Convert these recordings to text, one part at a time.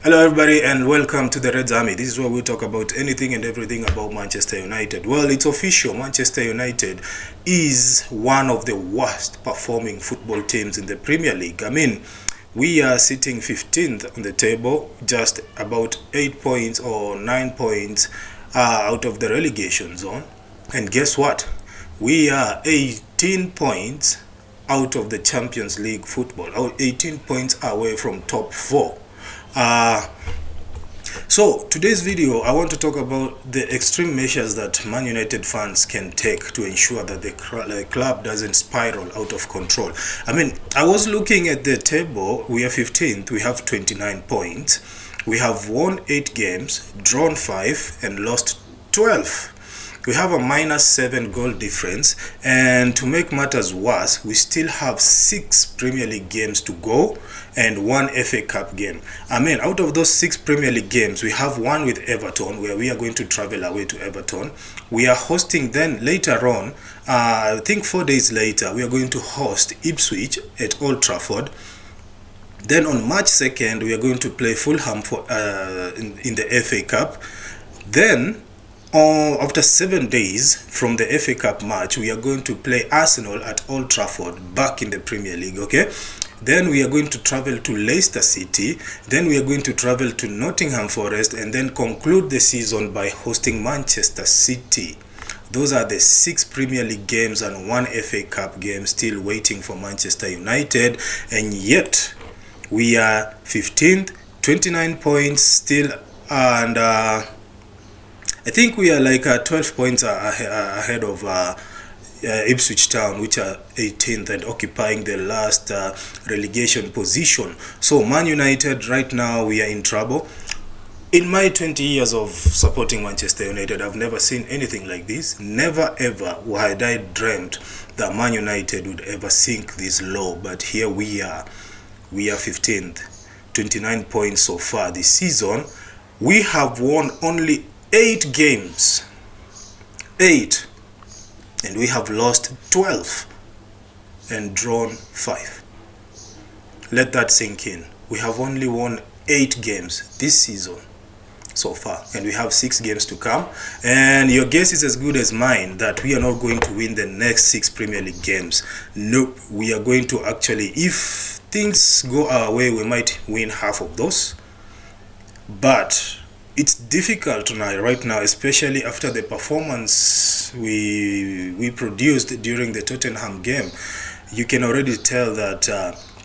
Hello everybody and welcome to the Reds Army. This is where we talk about anything and everything about Manchester United. Well, it's official. Manchester United is one of the worst performing football teams in the Premier League. I mean, we are sitting 15th on the table, just about 8 points or 9 points out of the relegation zone. And guess what? We are 18 points out of the Champions League football, 18 points away from top 4. So today's video, I want to talk about the extreme measures that Man United fans can take to ensure that the club doesn't spiral out of control. I mean, I was looking at the table. We are 15th. We have 29 points. We have won 8 games, drawn 5, and lost 12. We have a -7 goal difference, and to make matters worse, we still have 6 Premier League games to go and 1 FA Cup game. I mean, out of those 6 Premier League games, we have 1 with Everton, where we are going to travel away to Everton. We are hosting then later on, I think 4 days later, we are going to host Ipswich at Old Trafford. Then on March 2nd, we are going to play Fulham for in the FA Cup. Then after 7 days from the FA Cup match, we are going to play Arsenal at Old Trafford, back in the Premier League, okay? Then we are going to travel to Leicester City. Then we are going to travel to Nottingham Forest and then conclude the season by hosting Manchester City. Those are the 6 Premier League games and 1 FA Cup game still waiting for Manchester United. And yet, we are 15th, 29 points still, and I think we are like 12 points ahead of Ipswich Town, which are 18th and occupying the last relegation position. So Man United right now, we are in trouble. In my 20 years of supporting Manchester United, I've never seen anything like this. Never ever had I dreamt that Man United would ever sink this low. But here we are 15th, 29 points so far this season. We have won only 8 games, 8, and we have lost 12 and drawn 5. Let that sink in. We have only won 8 games this season so far, and we have 6 games to come. And your guess is as good as mine that we are not going to win the next 6 Premier League games. Nope, we are going to actually, if things go our way, we might win half of those. But it's difficult right now, especially after the performance we produced during the Tottenham game. You can already tell that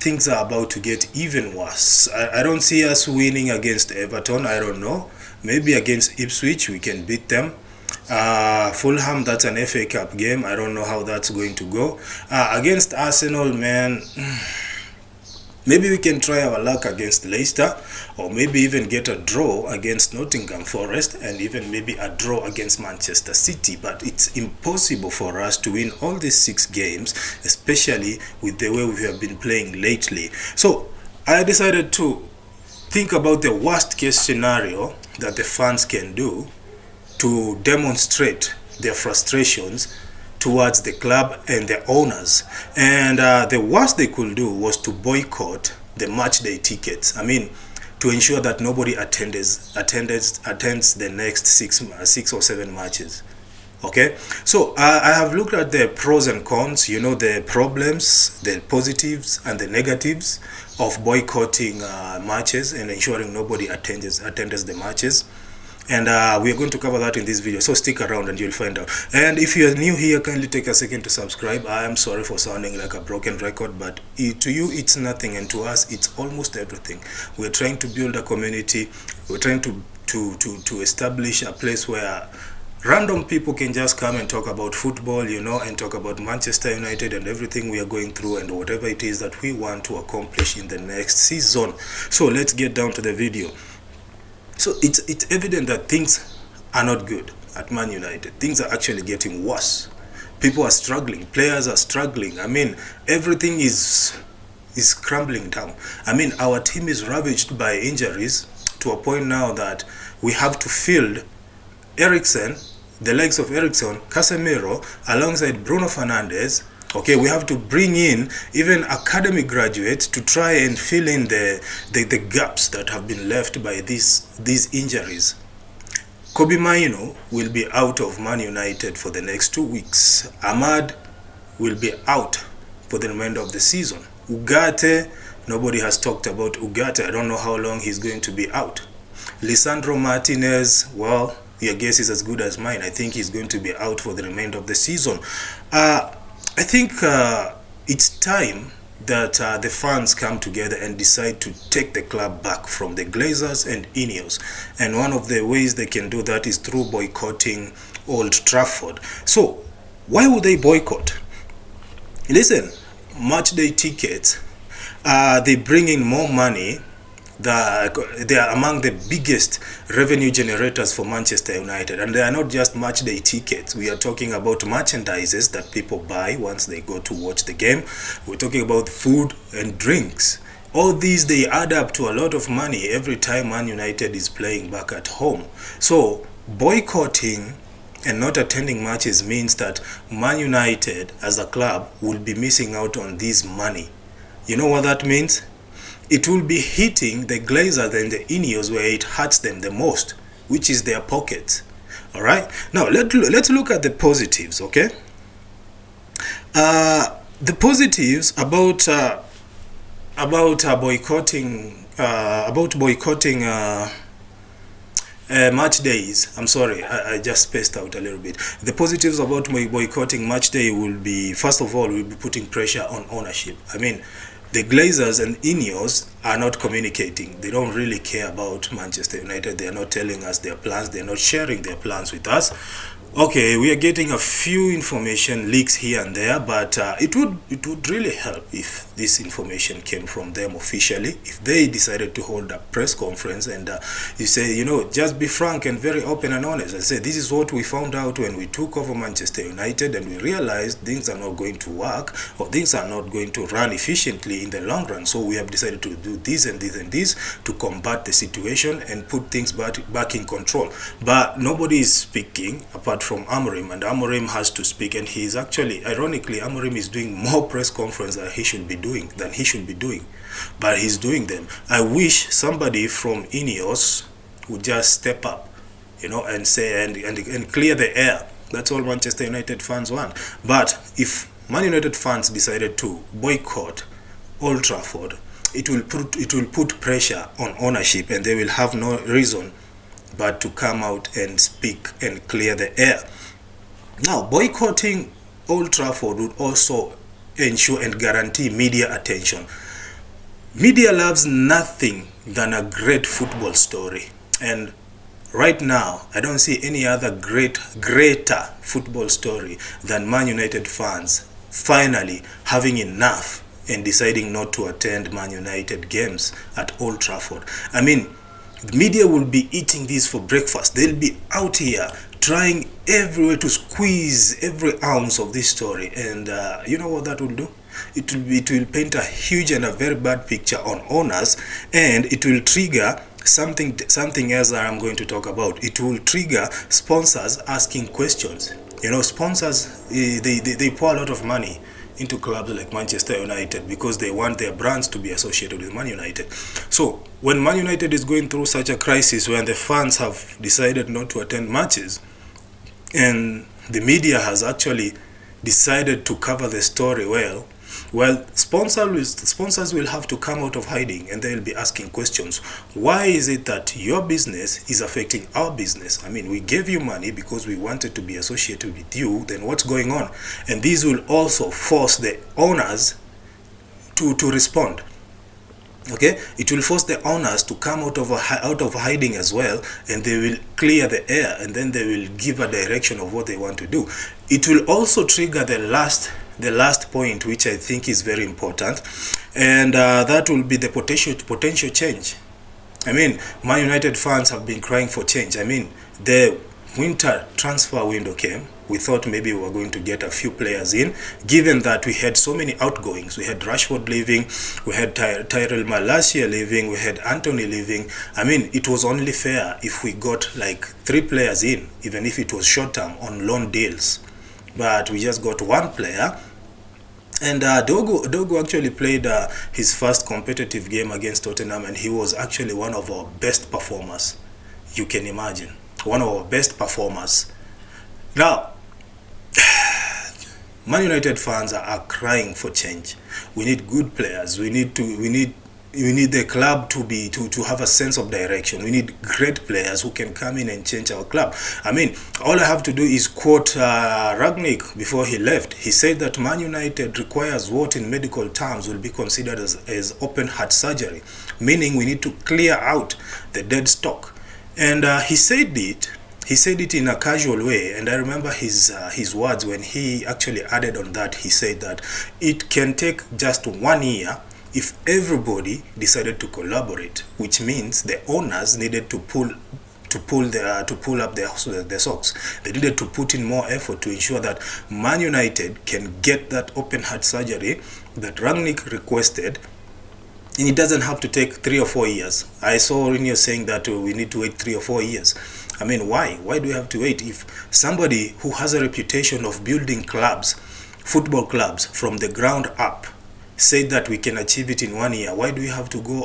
things are about to get even worse. I don't see us winning against Everton. I don't know. Maybe against Ipswich we can beat them. Fulham, that's an FA Cup game. I don't know how that's going to go. Against Arsenal, man, maybe we can try our luck against Leicester, or maybe even get a draw against Nottingham Forest, and even maybe a draw against Manchester City. But it's impossible for us to win all these 6 games, especially with the way we have been playing lately. So I decided to think about the worst case scenario that the fans can do to demonstrate their frustrations towards the club and the owners. And the worst they could do was to boycott the match day tickets. I mean, to ensure that nobody attends the next 6 or 7 matches. Okay, so I have looked at the pros and cons, you know, the problems, the positives and the negatives of boycotting matches and ensuring nobody attends the matches. And we are going to cover that in this video, so stick around and you'll find out. And if you are new here, kindly take a second to subscribe. I am sorry for sounding like a broken record, but to you it's nothing, and to us it's almost everything. We're trying to build a community. We're trying to establish a place where random people can just come and talk about football, you know, and talk about Manchester United and everything we are going through and whatever it is that we want to accomplish in the next season. So let's get down to the video. So it's evident that things are not good at Man United. Things are actually getting worse. People are struggling. Players are struggling. I mean, everything is crumbling down. I mean, our team is ravaged by injuries to a point now that we have to field Eriksen, the legs of Eriksen, Casemiro, alongside Bruno Fernandes, Okay, we have to bring in even academy graduates to try and fill in the gaps that have been left by these injuries. Kobe Maino will be out of Man United for the next 2 weeks. Ahmad will be out for the remainder of the season. Ugarte, nobody has talked about Ugarte. I don't know how long he's going to be out. Lisandro Martinez, well, your guess is as good as mine. I think he's going to be out for the remainder of the season. I think it's time that the fans come together and decide to take the club back from the Glazers and INEOS. And one of the ways they can do that is through boycotting Old Trafford. So, why would they boycott? Listen, match day tickets, they bring in more money. They are among the biggest revenue generators for Manchester United, and they are not just match day tickets. We are talking about merchandises that people buy once they go to watch the game. We're talking about food and drinks. All these, they add up to a lot of money every time Man United is playing back at home. So boycotting and not attending matches means that Man United as a club will be missing out on this money. You know what that means? It will be hitting the Glazers and the INEOS where it hurts them the most, which is their pockets. All right. Now let's look at the positives. Okay. The positives about boycotting match days. I'm sorry, I just spaced out a little bit. The positives about boycotting match day will be, first of all, we'll be putting pressure on ownership. I mean, the Glazers and INEOS are not communicating. They don't really care about Manchester United. They are not telling us their plans. They are not sharing their plans with us. Okay, we are getting a few information leaks here and there, but it would really help if this information came from them officially. If they decided to hold a press conference and you say, you know, just be frank and very open and honest and say, this is what we found out when we took over Manchester United, and we realized things are not going to work, or things are not going to run efficiently in the long run. So we have decided to do this and this and this to combat the situation and put things back in control. But nobody is speaking apart from Amorim, and Amorim has to speak, and he is actually, ironically, Amorim is doing more press conferences than he should be doing, but he's doing them. I wish somebody from INEOS would just step up, you know, and say and clear the air. That's all Manchester United fans want. But if Man United fans decided to boycott Old Trafford, it will put pressure on ownership, and they will have no reason but to come out and speak and clear the air. Now, boycotting Old Trafford would also ensure and guarantee media attention. Media loves nothing than a great football story, and right now I don't see any other greater football story than Man United fans finally having enough and deciding not to attend Man United games at Old Trafford. I mean, the media will be eating this for breakfast. They'll be out here trying everywhere to squeeze every ounce of this story, and you know what that will do? It will paint a huge and a very bad picture on owners, and it will trigger something else that I'm going to talk about. It will trigger sponsors asking questions. You know, sponsors, they pour a lot of money into clubs like Manchester United because they want their brands to be associated with Man United. So when Man United is going through such a crisis, when the fans have decided not to attend matches, and the media has actually decided to cover the story well, sponsors will have to come out of hiding, and they'll be asking questions. Why is it that your business is affecting our business? I mean, we gave you money because we wanted to be associated with you. Then what's going on? And these will also force the owners to respond. Okay, it will force the owners to come out of hiding as well, and they will clear the air, and then they will give a direction of what they want to do. It will also trigger the last point, which I think is very important, and that will be the potential change. I mean, Man United fans have been crying for change. I mean, the winter transfer window came. We thought maybe we were going to get a few players in, given that we had so many outgoings. We had Rashford leaving, we had Tyrell Malacia leaving, we had Anthony leaving. I mean, it was only fair if we got like 3 players in, even if it was short term on loan deals. But we just got 1 player, And Dogo actually played his first competitive game against Tottenham, and he was actually one of our best performers. You can imagine, one of our best performers. Now, Man United fans are crying for change. We need good players. We need the club to have a sense of direction. We need great players who can come in and change our club. I mean, all I have to do is quote Ragnick before he left. He said that Man United requires what in medical terms will be considered as open heart surgery, meaning we need to clear out the dead stock. And he said it in a casual way, and I remember his words when he actually added on that. He said that it can take just 1 year if everybody decided to collaborate, which means the owners needed to pull up their socks. They needed to put in more effort to ensure that Man United can get that open heart surgery that Rangnick requested. And it doesn't have to take 3 or 4 years. I saw INEOS saying that we need to wait 3 or 4 years. I mean, why? Why do we have to wait? If somebody who has a reputation of building clubs, football clubs, from the ground up, said that we can achieve it in 1 year, why do we have to go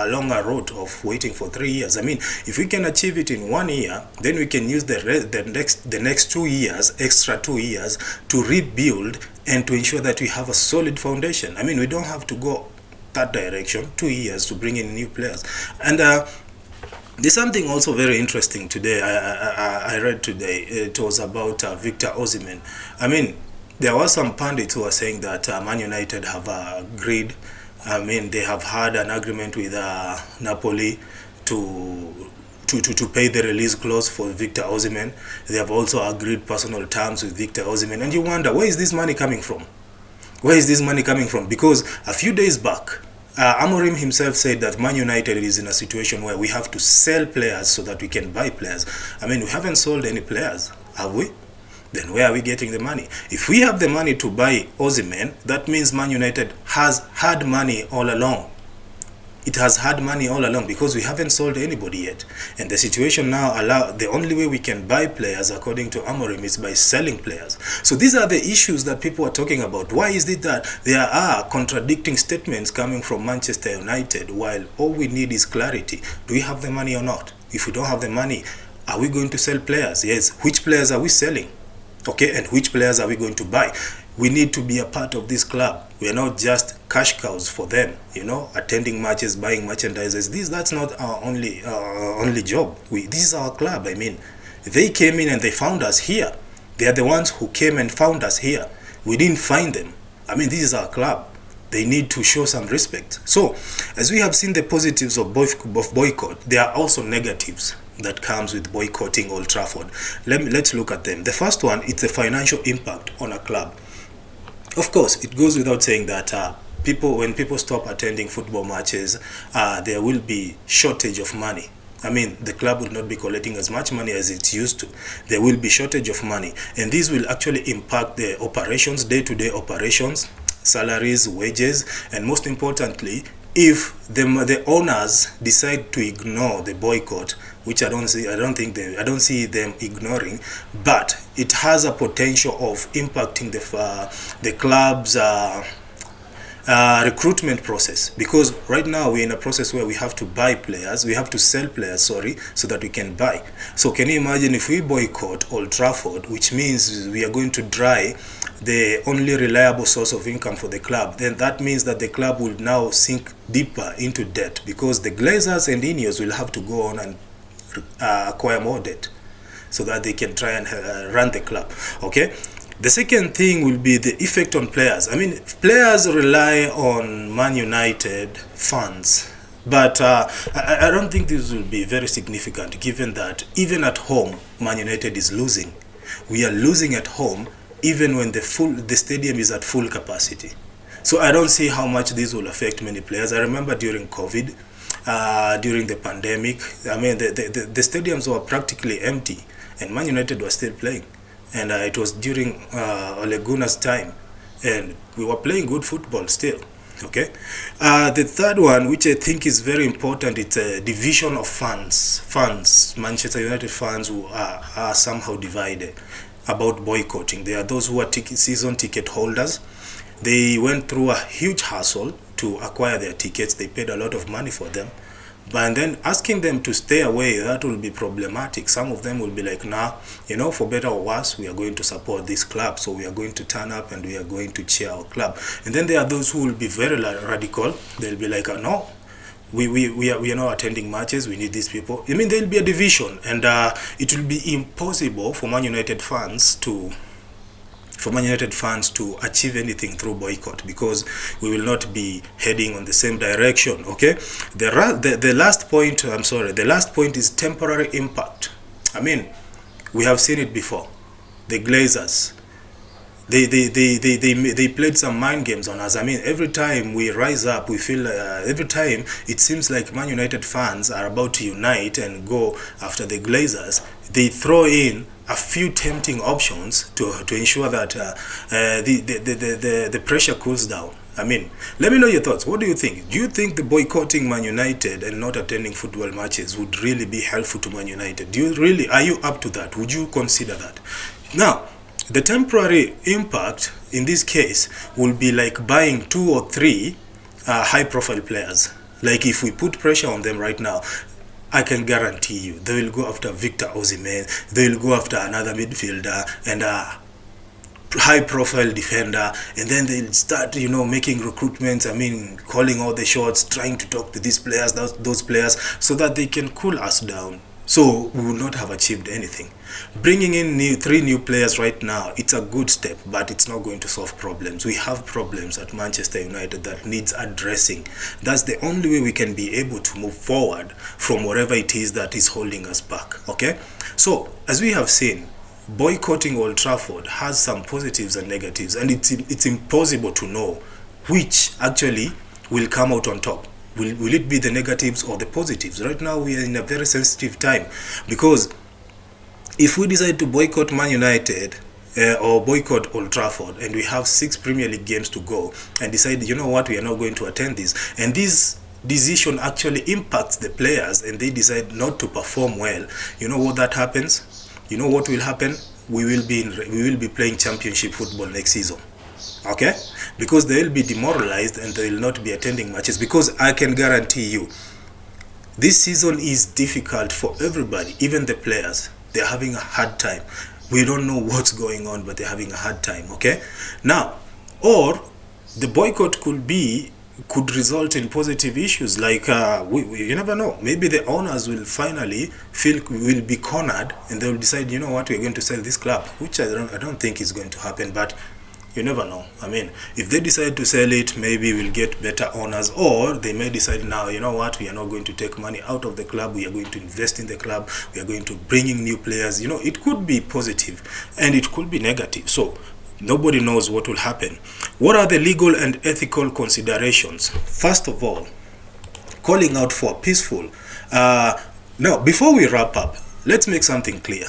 along a road of waiting for 3 years? I mean, if we can achieve it in 1 year, then we can use the next 2 years, extra 2 years, to rebuild and to ensure that we have a solid foundation. I mean, we don't have to go that direction, 2 years to bring in new players. And there's something also very interesting today. I read today. It was about Victor Osimhen. I mean, there were some pundits who were saying that Man United have agreed. I mean, they have had an agreement with Napoli to pay the release clause for Victor Osimhen. They have also agreed personal terms with Victor Osimhen. And you wonder, where is this money coming from? Where is this money coming from? Because a few days back, Amorim himself said that Man United is in a situation where we have to sell players so that we can buy players. I mean, we haven't sold any players, have we? Then where are we getting the money? If we have the money to buy Osimhen, that means Man United has had money all along. It has had money all along because we haven't sold anybody yet. And the situation now the only way we can buy players, according to Amorim, is by selling players. So these are the issues that people are talking about. Why is it that there are contradicting statements coming from Manchester United while all we need is clarity? Do we have the money or not? If we don't have the money, are we going to sell players? Yes. Which players are we selling? Okay, and which players are we going to buy? We need to be a part of this club. We are not just cash cows for them, attending matches, buying merchandises. That's not our only job. This is our club. I mean, they came in and they found us here. They are the ones who came and found us here. We didn't find them. I mean, this is our club. They need to show some respect. So, as we have seen the positives of boycott, there are also negatives that comes with boycotting Old Trafford. Let's look at them. The first one, it's the financial impact on a club. Of course, it goes without saying that when people stop attending football matches, there will be shortage of money. I mean, the club will not be collecting as much money as it used to. There will be shortage of money, and this will actually impact the operations, day-to-day operations, salaries, wages, and most importantly, if the owners decide to ignore the boycott, which I don't see them ignoring, but it has a potential of impacting the club's recruitment process, because right now we're in a process where we have to buy players, we have to sell players, so that we can buy. So can you imagine if we boycott Old Trafford, which means we are going to dry the only reliable source of income for the club, then that means that the club will now sink deeper into debt, because the Glazers and INEOS will have to go on and acquire more debt so that they can try and run the club. Okay. The second thing will be the effect on players. I mean, players rely on Man United funds, but I don't think this will be very significant, given that even at home, Man United is losing. We are losing at home even when the stadium is at full capacity. So I don't see how much this will affect many players. I remember during COVID, during the pandemic, I mean, the stadiums were practically empty, and Man United was still playing. And it was during Ole Gunnar's time, and we were playing good football still. Okay. The third one, which I think is very important, it's a division of funds. Manchester United fans who are somehow divided about boycotting. There are those who are season ticket holders. They went through a huge hassle to acquire their tickets. They paid a lot of money for them. But then asking them to stay away, that will be problematic. Some of them will be like, nah, for better or worse, we are going to support this club. So we are going to turn up and we are going to cheer our club. And then there are those who will be very radical. They'll be like, no, we are not attending matches. We need these people. I mean, there will be a division, and it will be impossible for Man United fans to achieve anything through boycott, because we will not be heading on the same direction. Okay, the last point is temporary impact. I mean, we have seen it before. The Glazers, they played some mind games on us. I mean, every time we rise up, we feel every time it seems like Man United fans are about to unite and go after the Glazers, they throw in a few tempting options to ensure that the pressure cools down. I mean, let me know your thoughts. What do you think? Do you think the boycotting Man United and not attending football matches would really be helpful to Man United? Are you up to that? Would you consider that? Now, the temporary impact in this case will be like buying 2 or 3 high-profile players. Like, if we put pressure on them right now, I can guarantee you they will go after Victor Osimhen, they will go after another midfielder and a high-profile defender, and then they'll start, making recruitments. I mean, calling all the shots, trying to talk to these players, those players, so that they can cool us down. So we will not have achieved anything. Bringing in 3 new players right now, it's a good step, but it's not going to solve problems. We have problems at Manchester United that needs addressing. That's the only way we can be able to move forward from whatever it is that is holding us back. Okay? So, as we have seen, boycotting Old Trafford has some positives and negatives, and it's impossible to know which actually will come out on top. Will it be the negatives or the positives? Right now we are in a very sensitive time, because if we decide to boycott Man United or boycott Old Trafford, and we have 6 Premier League games to go, and decide, you know what, we are not going to attend this, and this decision actually impacts the players and they decide not to perform well, you know what that happens? You know what will happen? We will be playing championship football next season. Okay, because they will be demoralized and they will not be attending matches, because I can guarantee you this season is difficult for everybody, even the players. They're having a hard time. We don't know what's going on, but they're having a hard time. Okay, now, or the boycott could result in positive issues, like you never know, maybe the owners will finally will be cornered and they will decide, you know what, we're going to sell this club, which I don't think is going to happen, but you never know. I mean, if they decide to sell it, maybe we'll get better owners, or they may decide now, you know what, we are not going to take money out of the club, we are going to invest in the club, we are going to bring in new players. It could be positive and it could be negative. So nobody knows what will happen. What are the legal and ethical considerations? First of all, calling out for peaceful. Now, before we wrap up, let's make something clear.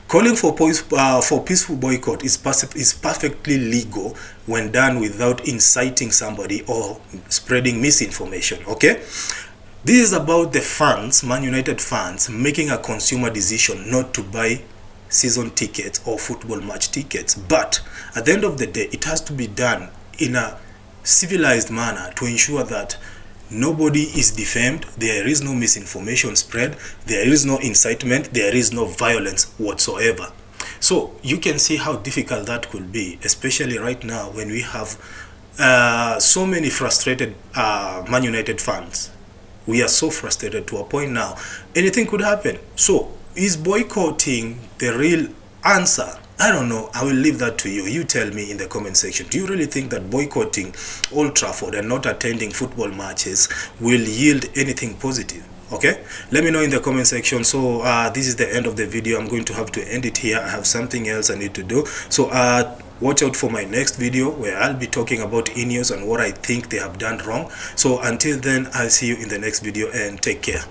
Calling for peaceful boycott is perfectly legal when done without inciting somebody or spreading misinformation. Okay, this is about the fans, Man United fans, making a consumer decision not to buy season tickets or football match tickets. But at the end of the day, it has to be done in a civilized manner to ensure that nobody is defamed, there is no misinformation spread, there is no incitement, there is no violence whatsoever. So you can see how difficult that could be, especially right now when we have so many frustrated Man United fans. We are so frustrated to a point now, anything could happen. So is boycotting the real answer? I don't know. I will leave that to you. You tell me in the comment section. Do you really think that boycotting Old Trafford and not attending football matches will yield anything positive? Okay, let me know in the comment section. So this is the end of the video. I'm going to have to end it here. I have something else I need to do. So watch out for my next video where I'll be talking about INEOS and what I think they have done wrong. So until then, I'll see you in the next video, and take care.